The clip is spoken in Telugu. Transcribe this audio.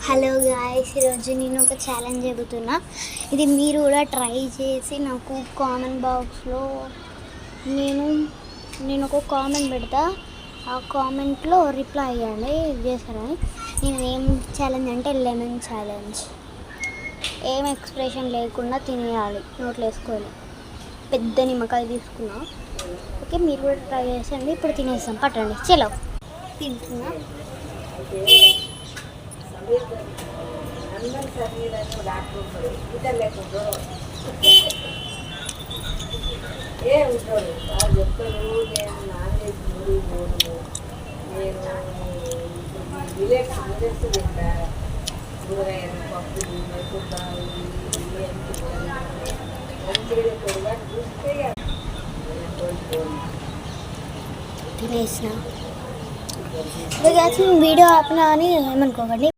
హలో గాయ్స్, ఈరోజు నేను ఒక ఛాలెంజ్ చెబుతున్నా. ఇది మీరు కూడా ట్రై చేసి నాకు కామెంట్ బాక్స్లో నేను ఒక కామెంట్ పెడతా. ఆ కామెంట్లో రిప్లై అయ్యండి ఇది చేస్తారని. నేను ఏం ఛాలెంజ్ అంటే లెమన్ ఛాలెంజ్. ఏం ఎక్స్ప్రెషన్ లేకుండా తినేయాలి, నోట్లో వేసుకొని. పెద్ద నిమ్మకాయ తీసుకున్నా. ఓకే, మీరు కూడా ట్రై చేసండి. ఇప్పుడు తినేస్తాం, పట్టండి. చలో తింటున్నా. ఏ ఉంటాడు వాళ్ళు చెప్తాడు. నేను నాన్ వెజ్ మూడు పోను, నేను విలేజ్ కాంగ్రెస్ తింటా, కూరగాయలు పప్పు మెరుపుతాను మంచిగా చూస్తే తినేసిన. వీడియో ఆపినా అని ఏమనుకోకండి.